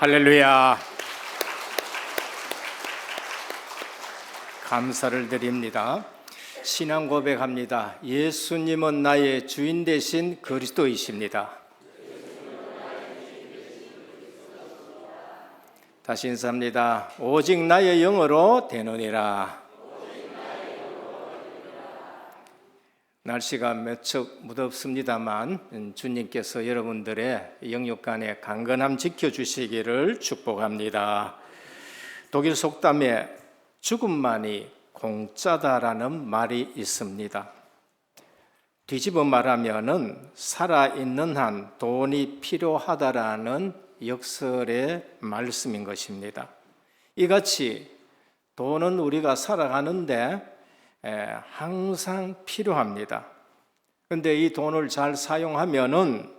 할렐루야. 감사를 드립니다. 신앙 고백합니다. 예수님은 나의 주인 되신 그리스도이십니다. 다시 인사합니다. 오직 나의 영으로 되느니라. 날씨가 무척 무덥습니다만 주님께서 여러분들의 영육간의 강건함 지켜주시기를 축복합니다. 독일 속담에 죽음만이 공짜다라는 말이 있습니다. 뒤집어 말하면은 살아있는 한 돈이 필요하다라는 역설의 말씀인 것입니다. 이같이 돈은 우리가 살아가는데 항상 필요합니다. 그런데 이 돈을 잘 사용하면은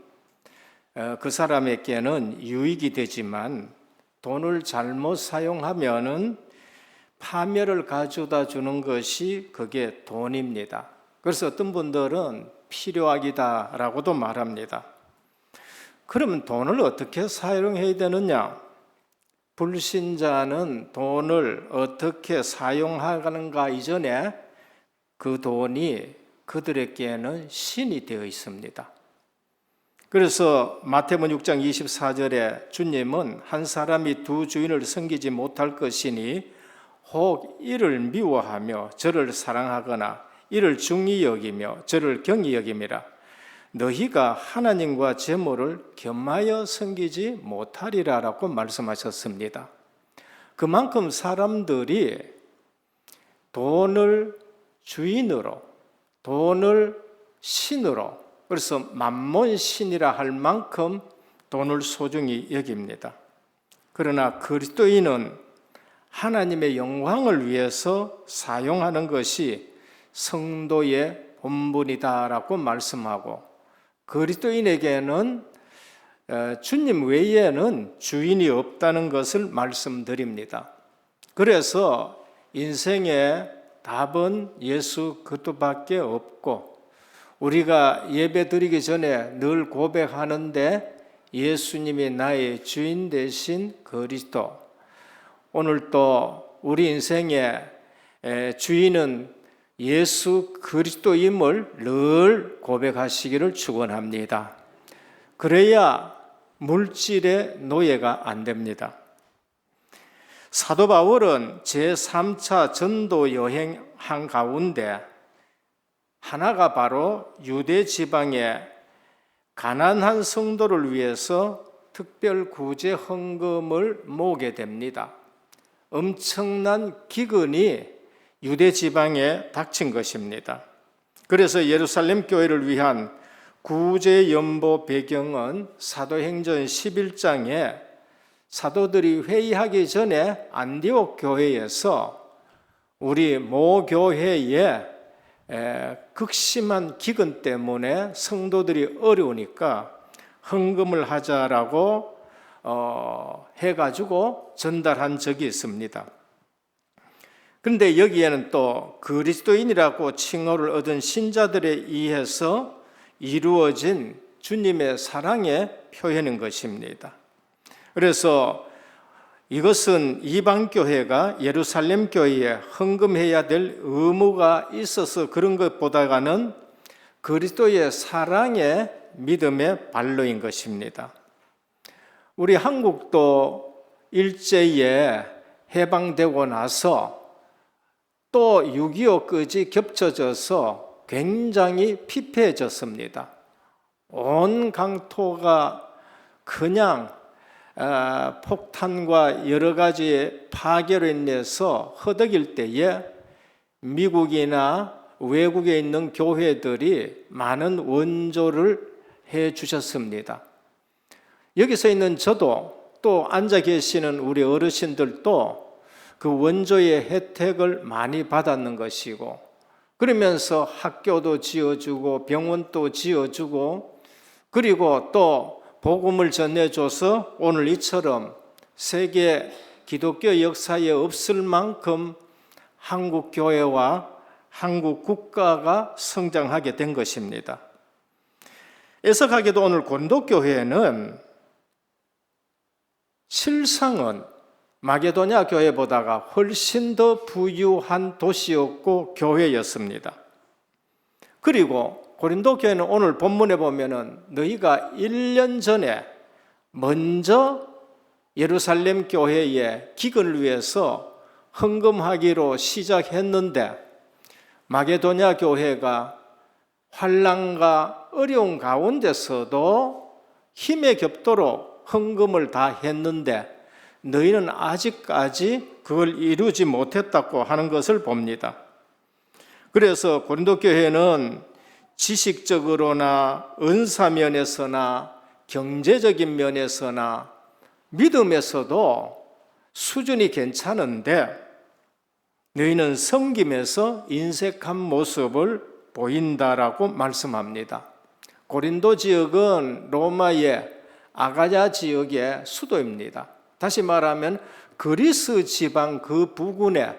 그 사람에게는 유익이 되지만 돈을 잘못 사용하면은 파멸을 가져다 주는 것이 그게 돈입니다. 그래서 어떤 분들은 필요하기다라고도 말합니다. 그러면 돈을 어떻게 사용해야 되느냐? 불신자는 돈을 어떻게 사용하는가 이전에 그 돈이 그들에게는 신이 되어 있습니다. 그래서 마태복음 6장 24절에 주님은 한 사람이 두 주인을 섬기지 못할 것이니 혹 이를 미워하며 저를 사랑하거나 이를 중히 여기며 저를 경히 여김이라. 너희가 하나님과 재물을 겸하여 섬기지 못하리라라고 말씀하셨습니다. 그만큼 사람들이 돈을 주인으로, 돈을 신으로, 그래서 만몬신이라 할 만큼 돈을 소중히 여깁니다. 그러나 그리스도인은 하나님의 영광을 위해서 사용하는 것이 성도의 본분이다라고 말씀하고, 그리스도인에게는 주님 외에는 주인이 없다는 것을 말씀드립니다. 그래서 인생의 답은 예수 그리스도밖에 없고, 우리가 예배 드리기 전에 늘 고백하는데 예수님이 나의 주인 되신 그리스도, 오늘 또 우리 인생의 주인은 예수 그리스도임을 늘 고백하시기를 축원합니다. 그래야 물질의 노예가 안 됩니다. 사도 바울은 제3차 전도 여행한 가운데 하나가 바로 유대 지방의 가난한 성도를 위해서 특별 구제 헌금을 모으게 됩니다. 엄청난 기근이 유대 지방에 닥친 것입니다. 그래서 예루살렘 교회를 위한 구제 연보 배경은 사도행전 11장에 사도들이 회의하기 전에 안디옥 교회에서 우리 모 교회에 극심한 기근 때문에 성도들이 어려우니까 헌금을 하자라고 해가지고 전달한 적이 있습니다. 그런데 여기에는 또 그리스도인이라고 칭호를 얻은 신자들에 의해서 이루어진 주님의 사랑의 표현인 것입니다. 그래서 이것은 이방교회가 예루살렘 교회에 헌금해야 될 의무가 있어서 그런 것보다는 그리스도의 사랑의 믿음의 발로인 것입니다. 우리 한국도 일제에 해방되고 나서 또 6.25 끝이 겹쳐져서 굉장히 피폐해졌습니다. 온 강토가 그냥 폭탄과 여러 가지의 파괴로 인해서 허덕일 때에 미국이나 외국에 있는 교회들이 많은 원조를 해 주셨습니다. 여기서 있는 저도 또 앉아 계시는 우리 어르신들도 그 원조의 혜택을 많이 받았는 것이고, 그러면서 학교도 지어주고 병원도 지어주고, 그리고 또 복음을 전해줘서 오늘 이처럼 세계 기독교 역사에 없을 만큼 한국 교회와 한국 국가가 성장하게 된 것입니다. 애석하게도 오늘 고린도 교회는 실상은 마게도냐 교회보다가 훨씬 더 부유한 도시였고 교회였습니다. 그리고 고린도 교회는 오늘 본문에 보면은 너희가 1년 전에 먼저 예루살렘 교회의 기근을 위해서 헌금하기로 시작했는데 마게도냐 교회가 환난과 어려운 가운데서도 힘에 겹도록 헌금을 다 했는데 너희는 아직까지 그걸 이루지 못했다고 하는 것을 봅니다. 그래서 고린도 교회는 지식적으로나 은사 면에서나 경제적인 면에서나 믿음에서도 수준이 괜찮은데 너희는 섬김에서 인색한 모습을 보인다라고 말씀합니다. 고린도 지역은 로마의 아가야 지역의 수도입니다. 다시 말하면 그리스 지방 그 부근에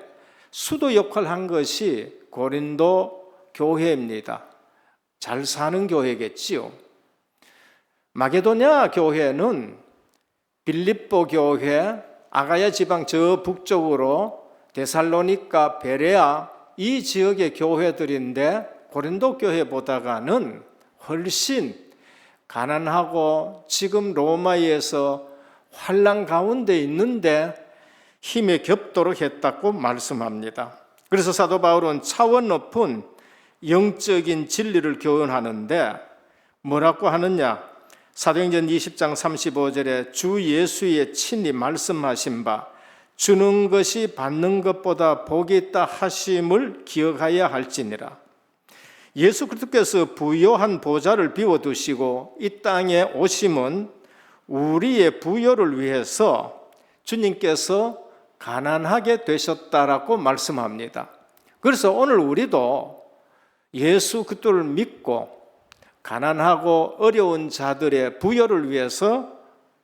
수도 역할을 한 것이 고린도 교회입니다. 잘 사는 교회겠지요. 마게도냐 교회는 빌립보 교회, 아가야 지방 저 북쪽으로 데살로니가, 베레아 이 지역의 교회들인데 고린도 교회보다는 훨씬 가난하고 지금 로마에서 환난 가운데 있는데 힘에 겹도록 했다고 말씀합니다. 그래서 사도 바울은 차원 높은 영적인 진리를 교훈하는데 뭐라고 하느냐? 사도행전 20장 35절에 주 예수의 친히 말씀하신 바 주는 것이 받는 것보다 복이 있다 하심을 기억하여야 할지니라. 예수 그리스도께서 부요한 보좌를 비워두시고 이 땅에 오심은 우리의 부요를 위해서 주님께서 가난하게 되셨다라고 말씀합니다. 그래서 오늘 우리도 예수 그리스도를 믿고 가난하고 어려운 자들의 부요를 위해서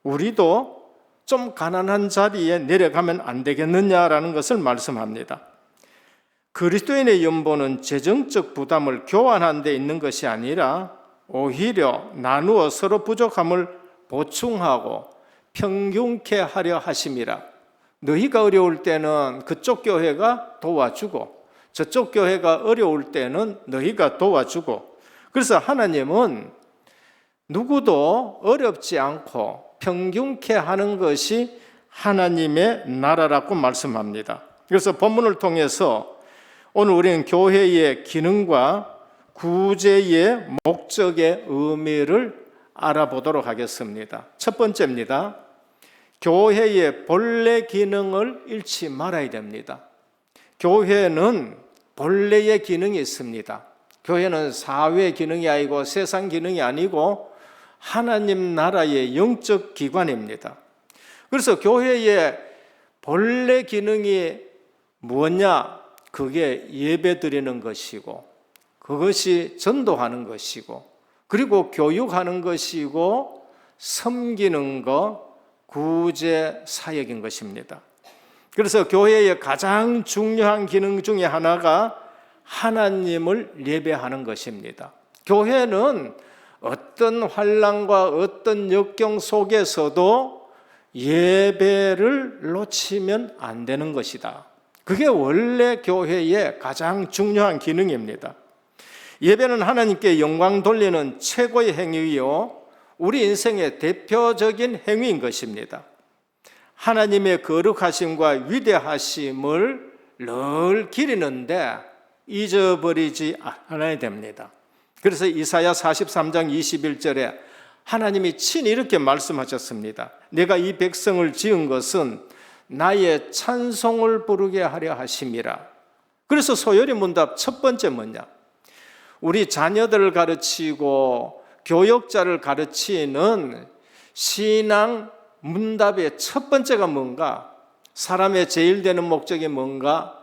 우리도 좀 가난한 자리에 내려가면 안 되겠느냐라는 것을 말씀합니다. 그리스도인의 연보는 재정적 부담을 교환한 데 있는 것이 아니라 오히려 나누어 서로 부족함을 보충하고 평균케 하려 하심이라. 너희가 어려울 때는 그쪽 교회가 도와주고 저쪽 교회가 어려울 때는 너희가 도와주고, 그래서 하나님은 누구도 어렵지 않고 평균케 하는 것이 하나님의 나라라고 말씀합니다. 그래서 본문을 통해서 오늘 우리는 교회의 기능과 구제의 목적의 의미를 알아보도록 하겠습니다. 첫 번째입니다. 교회의 본래 기능을 잃지 말아야 됩니다. 교회는 본래의 기능이 있습니다. 교회는 사회 기능이 아니고 세상 기능이 아니고 하나님 나라의 영적 기관입니다. 그래서 교회의 본래 기능이 뭐냐? 그게 예배 드리는 것이고 그것이 전도하는 것이고 그리고 교육하는 것이고 섬기는 것, 구제 사역인 것입니다. 그래서 교회의 가장 중요한 기능 중에 하나가 하나님을 예배하는 것입니다. 교회는 어떤 환난과 어떤 역경 속에서도 예배를 놓치면 안 되는 것이다. 그게 원래 교회의 가장 중요한 기능입니다. 예배는 하나님께 영광 돌리는 최고의 행위요, 우리 인생의 대표적인 행위인 것입니다. 하나님의 거룩하심과 위대하심을 늘 기리는데 잊어버리지 않아야 됩니다. 그래서 이사야 43장 21절에 하나님이 친히 이렇게 말씀하셨습니다. 내가 이 백성을 지은 것은 나의 찬송을 부르게 하려 하심이라. 그래서 소요리 문답 첫 번째 뭐냐? 우리 자녀들을 가르치고 교역자를 가르치는 신앙 문답의 첫 번째가 뭔가? 사람의 제일 되는 목적이 뭔가?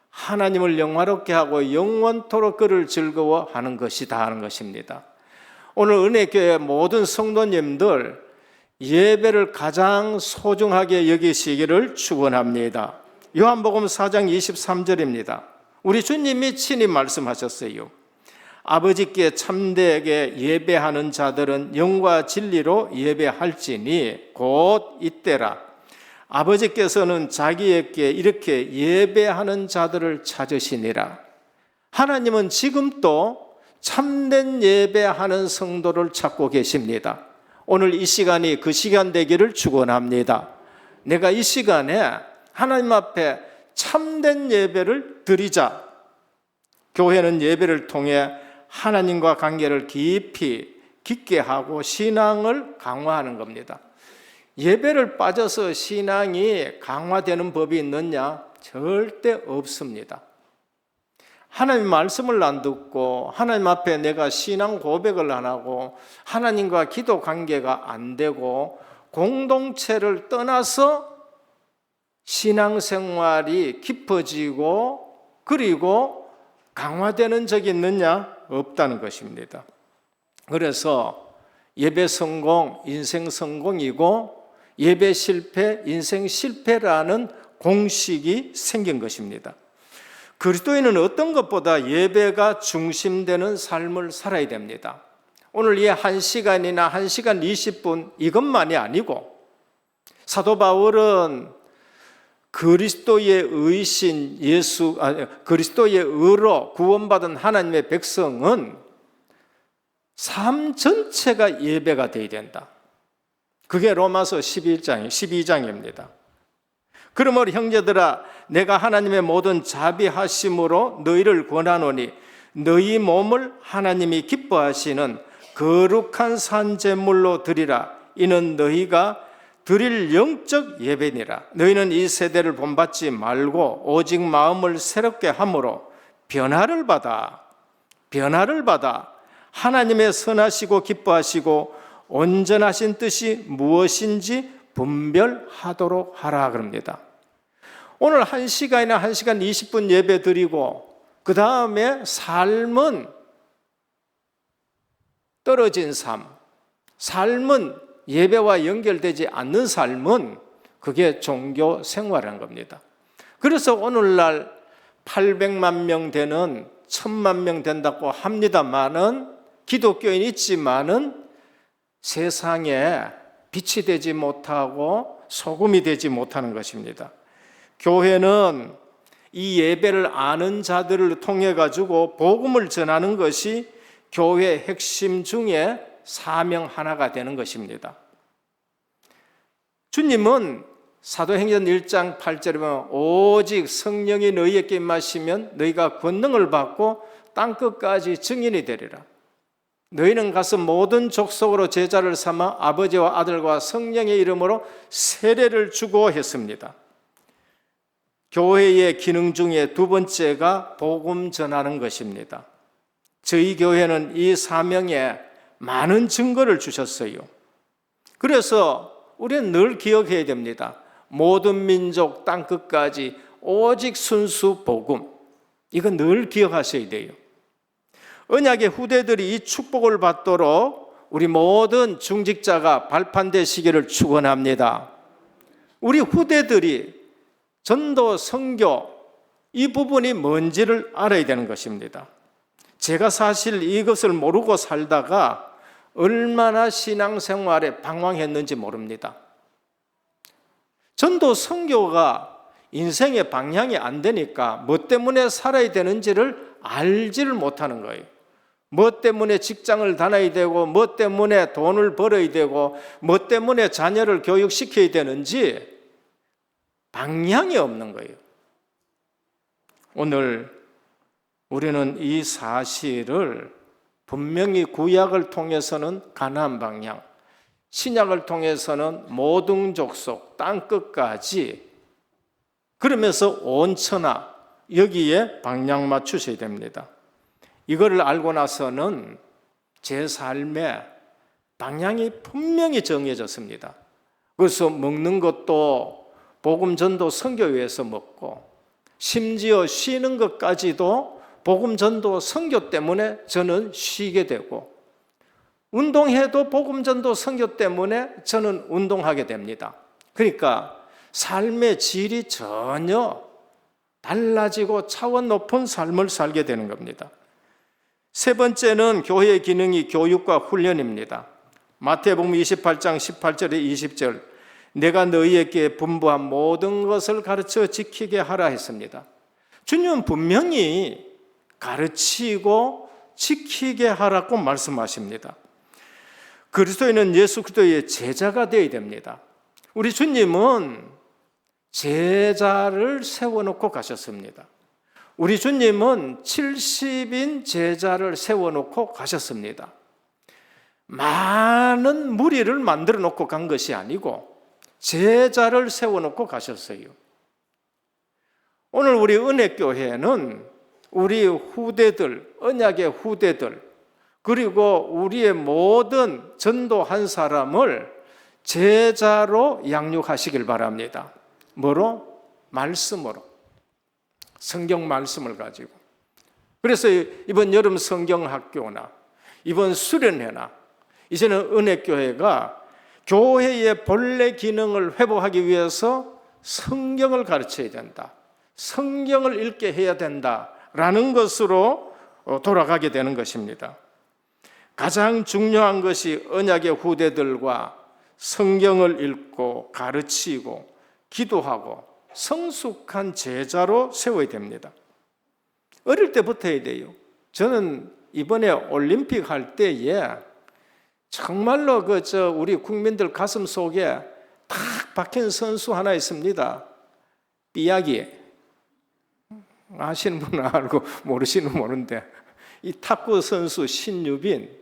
하나님을 영화롭게 하고 영원토록 그를 즐거워하는 것이다 하는 것입니다. 오늘 은혜교회 모든 성도님들 예배를 가장 소중하게 여기시기를 축원합니다. 요한복음 4장 23절입니다. 우리 주님이 친히 말씀하셨어요. 아버지께 참되게 예배하는 자들은 영과 진리로 예배할지니 곧 이때라. 아버지께서는 자기에게 이렇게 예배하는 자들을 찾으시니라. 하나님은 지금도 참된 예배하는 성도를 찾고 계십니다. 오늘 이 시간이 그 시간 되기를 축원합니다. 내가 이 시간에 하나님 앞에 참된 예배를 드리자. 교회는 예배를 통해 하나님과 관계를 깊게 하고 신앙을 강화하는 겁니다. 예배를 빠져서 신앙이 강화되는 법이 있느냐? 절대 없습니다. 하나님 말씀을 안 듣고 하나님 앞에 내가 신앙 고백을 안 하고 하나님과 기도 관계가 안 되고 공동체를 떠나서 신앙생활이 깊어지고 그리고 강화되는 적이 있느냐? 없다는 것입니다. 그래서 예배 성공, 인생 성공이고 예배 실패, 인생 실패라는 공식이 생긴 것입니다. 그리스도인은 어떤 것보다 예배가 중심되는 삶을 살아야 됩니다. 오늘 이 1시간이나 1시간 20분 이것만이 아니고 사도 바울은 그리스도의 의신 그리스도의 의로 구원받은 하나님의 백성은 삶 전체가 예배가 되어야 된다. 그게 로마서 12장입니다. 그러므로 형제들아 내가 하나님의 모든 자비하심으로 너희를 권하노니 너희 몸을 하나님이 기뻐하시는 거룩한 산제물로 드리라. 이는 너희가 드릴 영적 예배니라. 너희는 이 세대를 본받지 말고 오직 마음을 새롭게 함으로 변화를 받아 하나님의 선하시고 기뻐하시고 온전하신 뜻이 무엇인지 분별하도록 하라 그럽니다. 오늘 1시간이나 1시간 20분 예배 드리고 그 다음에 삶은 떨어진 삶은 예배와 연결되지 않는 삶은 그게 종교 생활인 겁니다. 그래서 오늘날 800만 명 되는 1000만 명 된다고 합니다만은 기독교인 있지만은 세상에 빛이 되지 못하고 소금이 되지 못하는 것입니다. 교회는 이 예배를 아는 자들을 통해 가지고 복음을 전하는 것이 교회의 핵심 중에 사명 하나가 되는 것입니다. 주님은 사도행전 1장 8절에 보면 오직 성령이 너희에게 임하시면 너희가 권능을 받고 땅끝까지 증인이 되리라. 너희는 가서 모든 족속으로 제자를 삼아 아버지와 아들과 성령의 이름으로 세례를 주고 했습니다. 교회의 기능 중에 두 번째가 복음 전하는 것입니다. 저희 교회는 이 사명에 많은 증거를 주셨어요. 그래서 우리는 늘 기억해야 됩니다. 모든 민족 땅끝까지 오직 순수 복음. 이건 늘 기억하셔야 돼요. 언약의 후대들이 이 축복을 받도록 우리 모든 중직자가 발판되시기를 축원합니다. 우리 후대들이 전도, 선교 이 부분이 뭔지를 알아야 되는 것입니다. 제가 사실 이것을 모르고 살다가 얼마나 신앙생활에 방황했는지 모릅니다. 전도, 선교가 인생의 방향이 안 되니까 뭐 때문에 살아야 되는지를 알지를 못하는 거예요. 뭐 때문에 직장을 다녀야 되고 뭐 때문에 돈을 벌어야 되고 뭐 때문에 자녀를 교육시켜야 되는지 방향이 없는 거예요. 오늘 우리는 이 사실을 분명히 구약을 통해서는 가나안 방향, 신약을 통해서는 모든 족속, 땅끝까지 그러면서 온 천하 여기에 방향 맞추셔야 됩니다. 이거를 알고 나서는 제 삶의 방향이 분명히 정해졌습니다. 그래서 먹는 것도 복음 전도 선교에 의해서 먹고 심지어 쉬는 것까지도 복음 전도 선교 때문에 저는 쉬게 되고 운동해도 복음 전도 선교 때문에 저는 운동하게 됩니다. 그러니까 삶의 질이 전혀 달라지고 차원 높은 삶을 살게 되는 겁니다. 세 번째는 교회의 기능이 교육과 훈련입니다. 마태복음 28장 18절에 20절 내가 너희에게 분부한 모든 것을 가르쳐 지키게 하라 했습니다. 주님은 분명히 가르치고 지키게 하라고 말씀하십니다. 그리스도인은 예수 그리스도의 제자가 되어야 됩니다. 우리 주님은 제자를 세워놓고 가셨습니다. 우리 주님은 70인 제자를 세워놓고 가셨습니다. 많은 무리를 만들어 놓고 간 것이 아니고 제자를 세워놓고 가셨어요. 오늘 우리 은혜교회는 우리 후대들, 언약의 후대들, 그리고 우리의 모든 전도한 사람을 제자로 양육하시길 바랍니다. 뭐로? 말씀으로. 성경 말씀을 가지고. 그래서 이번 여름 성경학교나 이번 수련회나 이제는 은혜교회가 교회의 본래 기능을 회복하기 위해서 성경을 가르쳐야 된다. 성경을 읽게 해야 된다라는 것으로 돌아가게 되는 것입니다. 가장 중요한 것이 언약의 후대들과 성경을 읽고 가르치고 기도하고 성숙한 제자로 세워야 됩니다. 어릴 때부터 해야 돼요. 저는 이번에 올림픽 할 때에 정말로 우리 국민들 가슴 속에 탁 박힌 선수 하나 있습니다. 삐약이. 아시는 분은 알고 모르시는 분은 모르는데 이 탁구 선수 신유빈,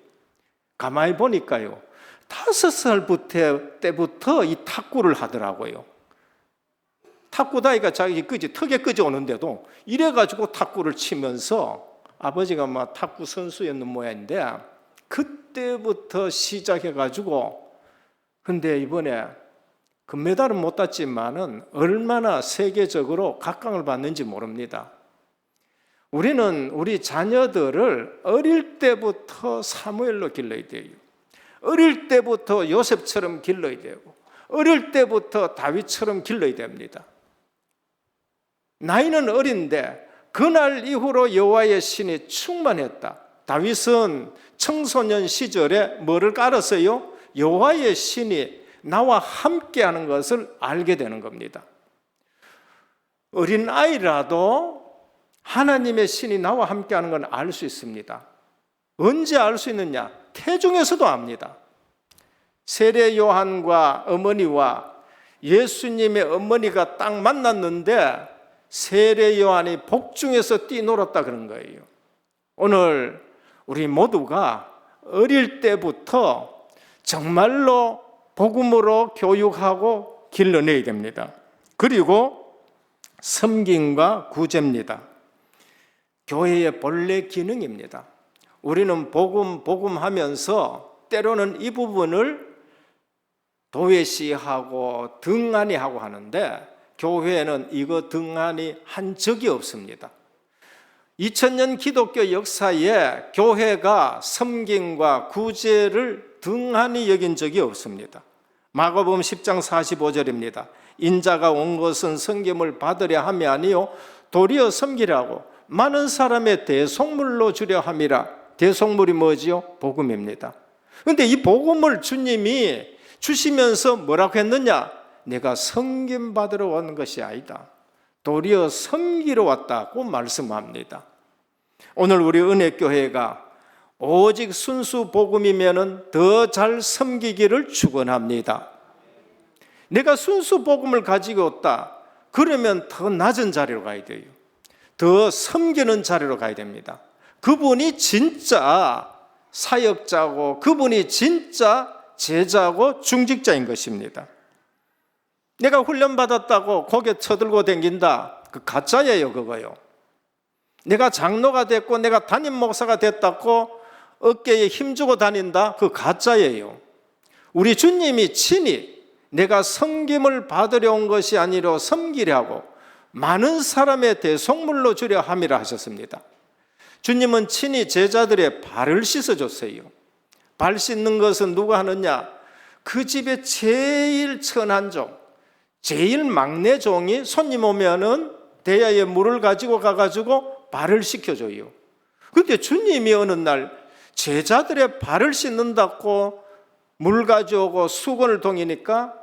가만히 보니까요 5살 때부터 이 탁구를 하더라고요. 탁구 다이가 자기 턱에 끄지 오는데도 이래가지고 탁구를 치면서 아버지가 막 탁구 선수였는 모양인데 그때부터 시작해가지고, 근데 이번에 금메달은 못 땄지만은 얼마나 세계적으로 각광을 받는지 모릅니다. 우리는 우리 자녀들을 어릴 때부터 사무엘로 길러야 돼요. 어릴 때부터 요셉처럼 길러야 되고 어릴 때부터 다윗처럼 길러야 됩니다. 나이는 어린데 그날 이후로 여호와의 신이 충만했다. 다윗은 청소년 시절에 뭐를 깔았어요? 여호와의 신이 나와 함께하는 것을 알게 되는 겁니다. 어린 아이라도 하나님의 신이 나와 함께하는 건 알 수 있습니다. 언제 알 수 있느냐? 태중에서도 압니다. 세례 요한과 어머니와 예수님의 어머니가 딱 만났는데 세례 요한이 복중에서 뛰놀았다 그런 거예요. 오늘 우리 모두가 어릴 때부터 정말로 복음으로 교육하고 길러내야 됩니다. 그리고 섬김과 구제입니다. 교회의 본래 기능입니다. 우리는 복음하면서 때로는 이 부분을 도외시하고 등한히하고 하는데 교회는 이거 등한히 한 적이 없습니다. 2000년 기독교 역사에 교회가 섬김과 구제를 등한히 여긴 적이 없습니다. 마가복음 10장 45절입니다. 인자가 온 것은 섬김을 받으려 함이 아니요 도리어 섬기라고 많은 사람의 대속물로 주려 함이라. 대속물이 뭐지요? 복음입니다. 그런데 이 복음을 주님이 주시면서 뭐라고 했느냐? 내가 섬김 받으러 온 것이 아니다. 도리어 섬기러 왔다고 말씀합니다. 오늘 우리 은혜교회가 오직 순수 복음이면 더 잘 섬기기를 축원합니다. 내가 순수 복음을 가지고 왔다. 그러면 더 낮은 자리로 가야 돼요. 더 섬기는 자리로 가야 됩니다. 그분이 진짜 사역자고 그분이 진짜 제자고 중직자인 것입니다. 내가 훈련받았다고 고개 쳐들고 다닌다. 그 가짜예요, 그거요. 내가 장로가 됐고 내가 담임 목사가 됐다고 어깨에 힘주고 다닌다. 그 가짜예요. 우리 주님이 친히 내가 섬김을 받으려 온 것이 아니라 섬기려 하고 많은 사람의 대속물로 주려 함이라 하셨습니다. 주님은 친히 제자들의 발을 씻어줬어요. 발 씻는 것은 누가 하느냐? 그 집에 제일 천한 종, 제일 막내 종이 손님 오면은 대야에 물을 가지고 가가지고 발을 씻겨줘요. 그런데 주님이 어느 날 제자들의 발을 씻는다고 물 가져오고 수건을 동이니까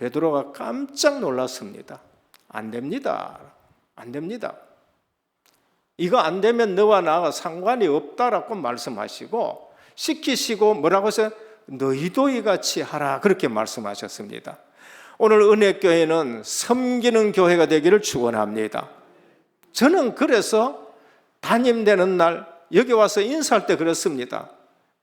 베드로가 깜짝 놀랐습니다. 안 됩니다. 안 됩니다. 이거 안 되면 너와 나와 상관이 없다라고 말씀하시고 시키시고 뭐라고 하세요? 너희도 이같이 하라 그렇게 말씀하셨습니다. 오늘 은혜교회는 섬기는 교회가 되기를 축원합니다. 저는 그래서 담임되는 날 여기 와서 인사할 때 그렇습니다.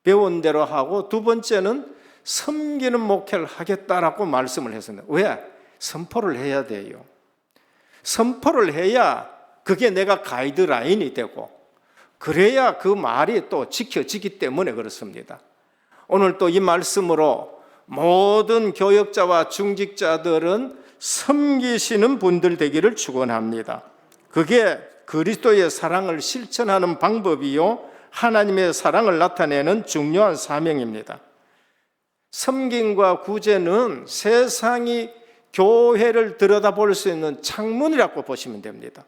배운 대로 하고 두 번째는 섬기는 목회를 하겠다라고 말씀을 했습니다. 왜? 선포를 해야 돼요. 선포를 해야 그게 내가 가이드라인이 되고 그래야 그 말이 또 지켜지기 때문에 그렇습니다. 오늘 또 이 말씀으로 모든 교역자와 중직자들은 섬기시는 분들 되기를 축원합니다. 그게 그리스도의 사랑을 실천하는 방법이요 하나님의 사랑을 나타내는 중요한 사명입니다. 섬김과 구제는 세상이 교회를 들여다볼 수 있는 창문이라고 보시면 됩니다.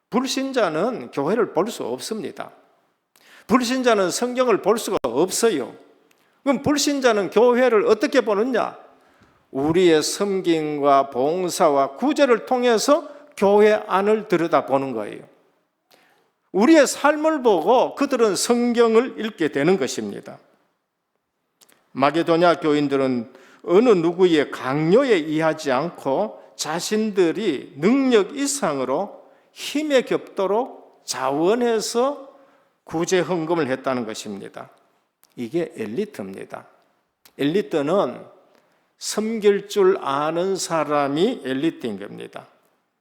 불신자는 교회를 볼 수 없습니다. 불신자는 성경을 볼 수가 없어요. 그럼 불신자는 교회를 어떻게 보느냐? 우리의 섬김과 봉사와 구제를 통해서 교회 안을 들여다보는 거예요. 우리의 삶을 보고 그들은 성경을 읽게 되는 것입니다. 마게도냐 교인들은 어느 누구의 강요에 의하지 않고 자신들이 능력 이상으로 힘에 겹도록 자원해서 구제 헌금을 했다는 것입니다. 이게 엘리트입니다. 엘리트는 섬길 줄 아는 사람이 엘리트인 겁니다.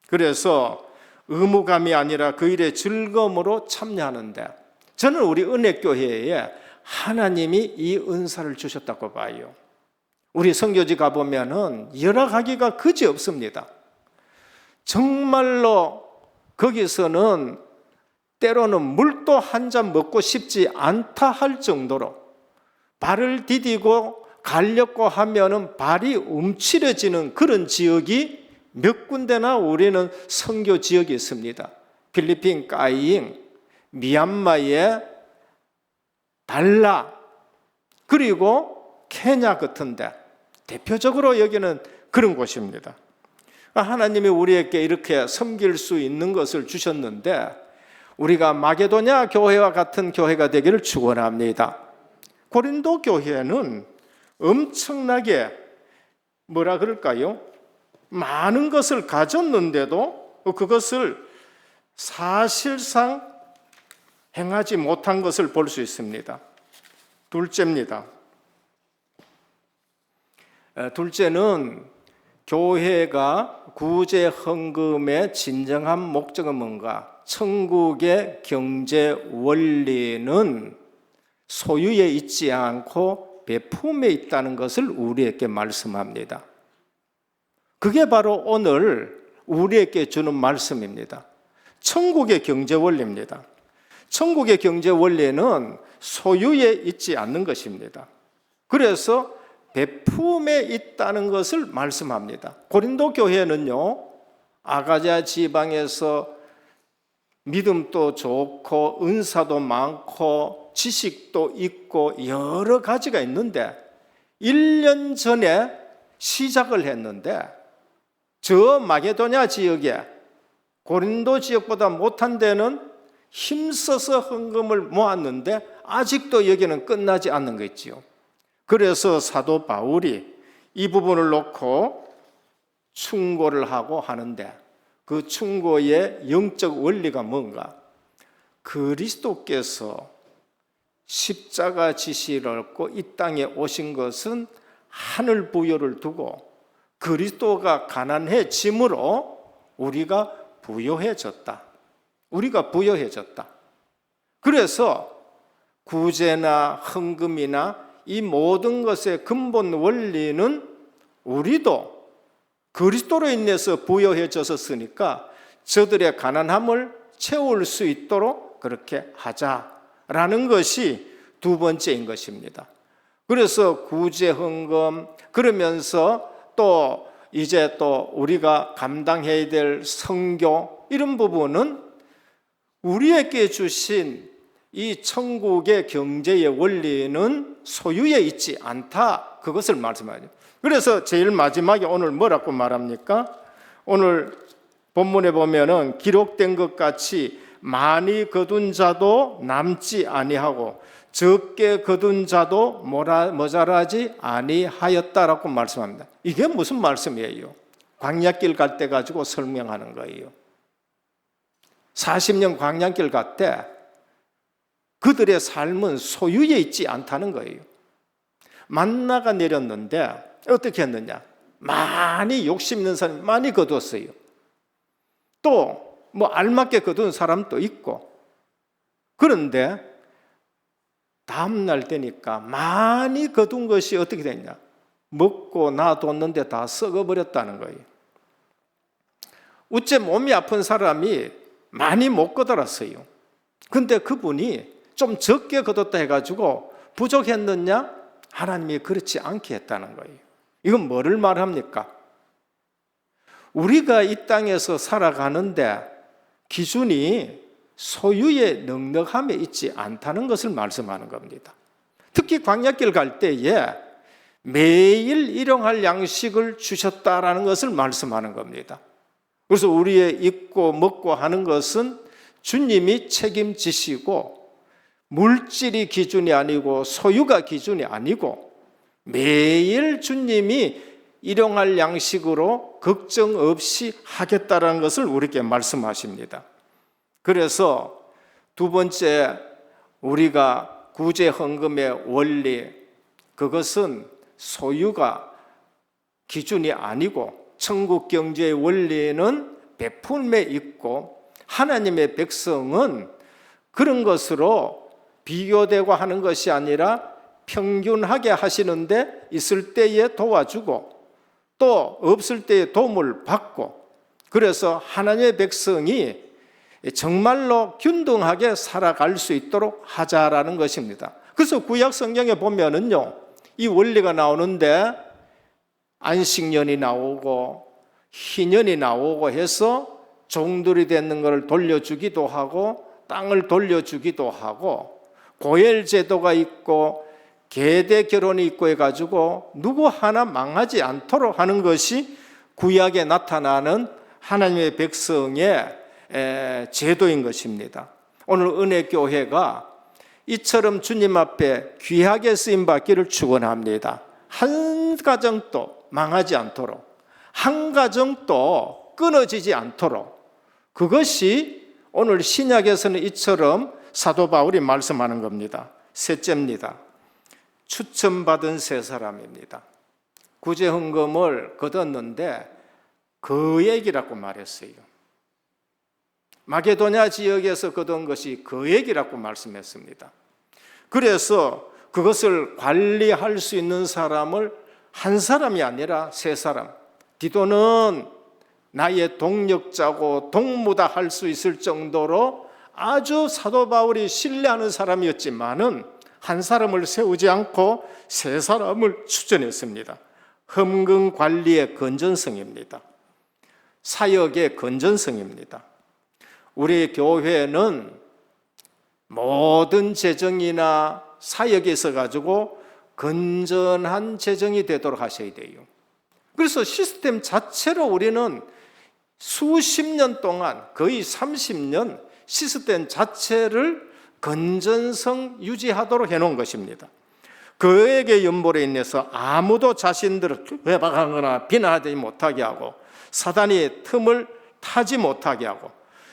그래서 의무감이 아니라 그 일의 즐거움으로 참여하는데 저는 우리 은혜교회에 하나님이 이 은사를 주셨다고 봐요. 우리 선교지 가보면은 열악하기가 그지 없습니다. 정말로 거기서는 때로는 물도 한 잔 먹고 싶지 않다 할 정도로 발을 디디고 가려고 하면은 발이 움츠려지는 그런 지역이 몇 군데나 우리는 선교 지역이 있습니다. 필리핀 까이잉, 미얀마의 달라, 그리고 케냐 같은데 대표적으로 여기는 그런 곳입니다. 하나님이 우리에게 이렇게 섬길 수 있는 것을 주셨는데 우리가 마게도냐 교회와 같은 교회가 되기를 축원합니다. 고린도 교회는 엄청나게 뭐라 그럴까요? 많은 것을 가졌는데도 그것을 사실상 행하지 못한 것을 볼 수 있습니다. 둘째입니다. 둘째는 교회가 구제 헌금의 진정한 목적은 뭔가? 천국의 경제 원리는 소유에 있지 않고 베품에 있다는 것을 우리에게 말씀합니다. 그게 바로 오늘 우리에게 주는 말씀입니다. 천국의 경제 원리입니다. 천국의 경제 원리는 소유에 있지 않는 것입니다. 그래서 베품에 있다는 것을 말씀합니다. 고린도 교회는요, 아가야 지방에서 믿음도 좋고 은사도 많고 지식도 있고 여러 가지가 있는데 1년 전에 시작을 했는데 저 마게도냐 지역에 고린도 지역보다 못한 데는 힘써서 헌금을 모았는데 아직도 여기는 끝나지 않는 거 있지요. 그래서 사도 바울이 이 부분을 놓고 충고를 하고 하는데 그 충고의 영적 원리가 뭔가? 그리스도께서 십자가 지시를 얻고 이 땅에 오신 것은 하늘 부여를 두고 그리스도가 가난해짐으로 우리가 부여해졌다. 우리가 부여해졌다. 그래서 구제나 헌금이나 이 모든 것의 근본 원리는 우리도 그리스도로 인해서 부여해졌으니까 저들의 가난함을 채울 수 있도록 그렇게 하자라는 것이 두 번째인 것입니다. 그래서 구제 헌금 그러면서 또 이제 또 우리가 감당해야 될 선교 이런 부분은 우리에게 주신 이 천국의 경제의 원리는 소유에 있지 않다. 그것을 말씀하죠. 그래서 제일 마지막에 오늘 뭐라고 말합니까? 오늘 본문에 보면은 기록된 것 같이 많이 거둔 자도 남지 아니하고 적게 거둔 자도 모자라지 아니하였다라고 말씀합니다. 이게 무슨 말씀이에요? 광야길 갈 때 가지고 설명하는 거예요. 40년 광야길 갈 때 그들의 삶은 소유에 있지 않다는 거예요. 만나가 내렸는데 어떻게 했느냐? 많이 욕심 있는 사람이 많이 거두었어요. 또 뭐 알맞게 거둔 사람도 있고. 그런데 다음날 되니까 많이 거둔 것이 어떻게 됐냐? 먹고 놔뒀는데 다 썩어버렸다는 거예요. 우째 몸이 아픈 사람이 많이 못 거들었어요. 근데 그분이 좀 적게 거뒀다 해가지고 부족했느냐? 하나님이 그렇지 않게 했다는 거예요. 이건 뭐를 말합니까? 우리가 이 땅에서 살아가는데 기준이 소유의 넉넉함에 있지 않다는 것을 말씀하는 겁니다. 특히 광야길 갈 때에 매일 일용할 양식을 주셨다라는 것을 말씀하는 겁니다. 그래서 우리의 입고 먹고 하는 것은 주님이 책임지시고 물질이 기준이 아니고 소유가 기준이 아니고 매일 주님이 일용할 양식으로 걱정 없이 하겠다라는 것을 우리에게 말씀하십니다. 그래서 두 번째 우리가 구제 헌금의 원리, 그것은 소유가 기준이 아니고 천국 경제의 원리는 베풀매 있고 하나님의 백성은 그런 것으로 비교되고 하는 것이 아니라 평균하게 하시는데 있을 때에 도와주고 또 없을 때에 도움을 받고, 그래서 하나님의 백성이 정말로 균등하게 살아갈 수 있도록 하자라는 것입니다. 그래서 구약 성경에 보면은요, 이 원리가 나오는데 안식년이 나오고 희년이 나오고 해서 종들이 되는 것을 돌려주기도 하고 땅을 돌려주기도 하고 고엘 제도가 있고 계대 결혼이 있고 해가지고 누구 하나 망하지 않도록 하는 것이 구약에 나타나는 하나님의 백성의 제도인 것입니다. 오늘 은혜교회가 이처럼 주님 앞에 귀하게 쓰임받기를 축원합니다. 한 가정도 망하지 않도록, 한 가정도 끊어지지 않도록, 그것이 오늘 신약에서는 이처럼 사도 바울이 말씀하는 겁니다. 셋째입니다. 추천받은 세 사람입니다. 구제 헌금을 거뒀는데 거액이라고 말했어요. 마게도냐 지역에서 거둔 것이 거액이라고 말씀했습니다. 그래서 그것을 관리할 수 있는 사람을 한 사람이 아니라 세 사람, 디도는 나의 동력자고 동무다 할 수 있을 정도로 아주 사도 바울이 신뢰하는 사람이었지만은 한 사람을 세우지 않고 세 사람을 추천했습니다. 헌금 관리의 건전성입니다. 사역의 건전성입니다. 우리 교회는 모든 재정이나 사역에 있어 가지고 건전한 재정이 되도록 하셔야 돼요. 그래서 시스템 자체로 우리는 수십 년 동안, 거의 30년 시스템 자체를 건전성 유지하도록 해놓은 것입니다. 그에게 연보로 인해서 아무도 자신들을 외박하거나 비난하지 못하게 하고 사단이 틈을 타지 못하게 하고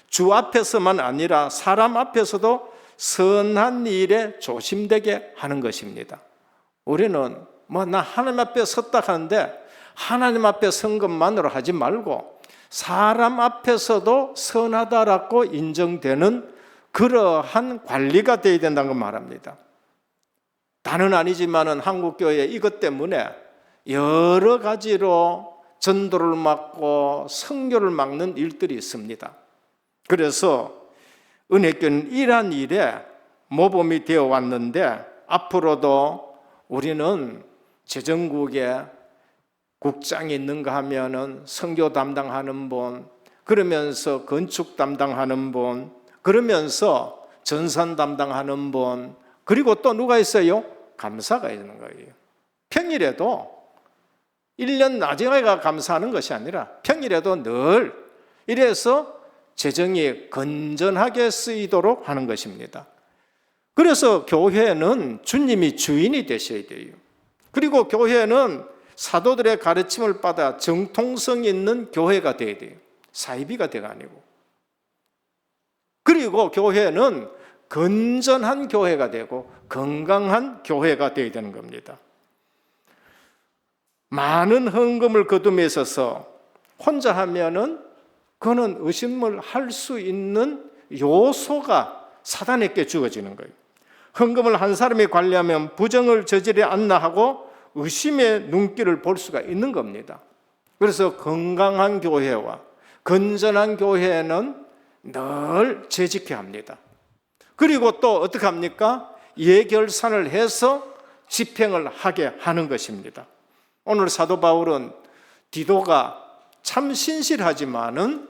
주 앞에서만 아니라 사람 앞에서도 선한 일에 조심되게 하는 것입니다. 우리는 나 하나님 앞에 섰다 하는데 하나님 앞에 선 것만으로 하지 말고 사람 앞에서도 선하다라고 인정되는 그러한 관리가 되어야 된다는 걸 말합니다. 다는 아니지만은 한국교회 이것 때문에 여러 가지로 전도를 막고 선교를 막는 일들이 있습니다. 그래서 은혜교는 이러한 일에 모범이 되어 왔는데 앞으로도 우리는 재정국에 국장이 있는가 하면은 선교 담당하는 분, 그러면서 건축 담당하는 분, 그러면서 전산 담당하는 분, 그리고 또 누가 있어요? 감사가 있는 거예요. 평일에도 1년 나중에가 감사하는 것이 아니라 평일에도 늘 이래서 재정이 건전하게 쓰이도록 하는 것입니다. 그래서 교회는 주님이 주인이 되셔야 돼요. 그리고 교회는 사도들의 가르침을 받아 정통성 있는 교회가 되어야 돼요. 사이비가 되가 아니고. 그리고 교회는 건전한 교회가 되고 건강한 교회가 되어야 되는 겁니다. 많은 헌금을 거둠에 있어서 혼자 하면은 그거는 의심을 할 수 있는 요소가 사단에게 주어지는 거예요. 헌금을 한 사람이 관리하면 부정을 저지르지 않나 하고 의심의 눈길을 볼 수가 있는 겁니다. 그래서 건강한 교회와 건전한 교회는 늘 재지켜야 합니다. 그리고 또 어떻게 합니까? 예결산을 해서 집행을 하게 하는 것입니다. 오늘 사도 바울은 디도가 참 신실하지만은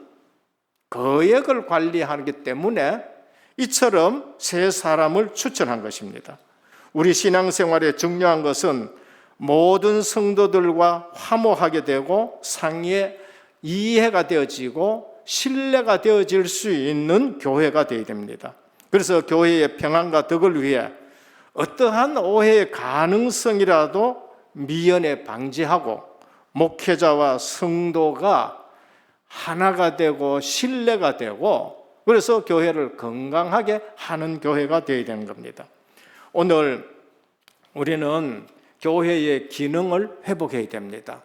거액을 관리하기 때문에 이처럼 세 사람을 추천한 것입니다. 우리 신앙생활에 중요한 것은 모든 성도들과 화목하게 되고 상의에 이해가 되어지고 신뢰가 되어질 수 있는 교회가 되어야 됩니다. 그래서 교회의 평안과 덕을 위해 어떠한 오해의 가능성이라도 미연에 방지하고 목회자와 성도가 하나가 되고 신뢰가 되고 그래서 교회를 건강하게 하는 교회가 되어야 되는 겁니다. 오늘 우리는 교회의 기능을 회복해야 됩니다.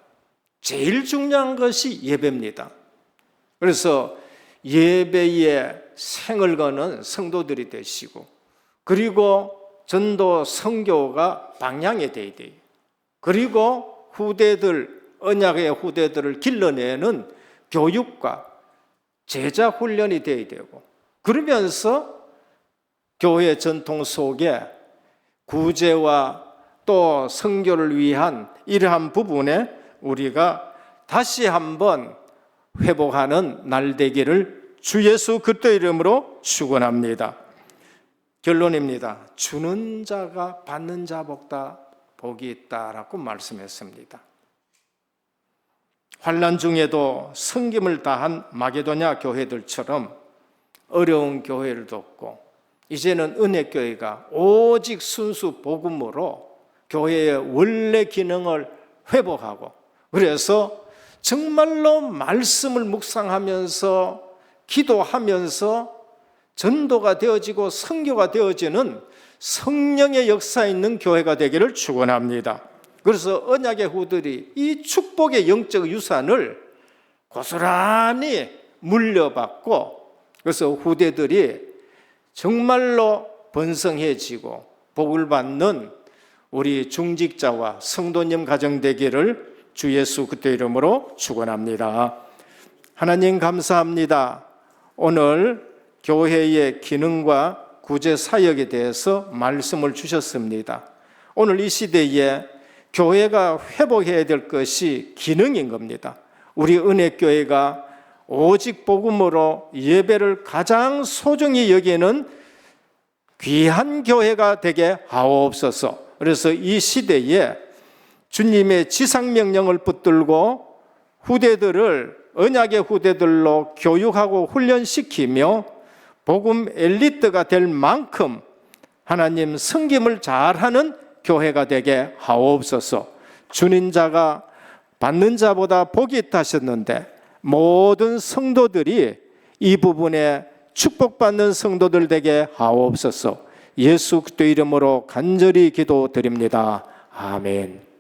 제일 중요한 것이 예배입니다. 그래서 예배에 생을 거는 성도들이 되시고 그리고 전도 선교가 방향이 되어야 돼요. 그리고 후대들, 언약의 후대들을 길러내는 교육과 제자 훈련이 되어야 되고 그러면서 교회 전통 속에 구제와 또 선교를 위한 이러한 부분에 우리가 다시 한번 회복하는 날 되기를 주 예수 그리스도의 이름으로 축원합니다. 결론입니다. 주는 자가 받는 자보다 복이 있다라고 말씀했습니다. 환난 중에도 섬김을 다한 마게도냐 교회들처럼 어려운 교회를 돕고 이제는 은혜교회가 오직 순수 복음으로 교회의 원래 기능을 회복하고 그래서 정말로 말씀을 묵상하면서 기도하면서 전도가 되어지고 선교가 되어지는 성령의 역사 있는 교회가 되기를 축원합니다. 그래서 언약의 후들이 이 축복의 영적 유산을 고스란히 물려받고 그래서 후대들이 정말로 번성해지고 복을 받는 우리 중직자와 성도님 가정 되기를 주 예수 그리스도의 이름으로 축원합니다. 하나님 감사합니다. 오늘 교회의 기능과 구제 사역에 대해서 말씀을 주셨습니다. 오늘 이 시대에 교회가 회복해야 될 것이 기능인 겁니다. 우리 은혜교회가 오직 복음으로 예배를 가장 소중히 여기는 귀한 교회가 되게 하옵소서. 그래서 이 시대에 주님의 지상명령을 붙들고 후대들을 언약의 후대들로 교육하고 훈련시키며 복음 엘리트가 될 만큼 하나님 섬김을 잘하는 교회가 되게 하옵소서. 주는 자가 받는 자보다 복이 있다 하셨는데 모든 성도들이 이 부분에 축복받는 성도들 되게 하옵소서. 예수 그리스도 이름으로 간절히 기도드립니다. 아멘.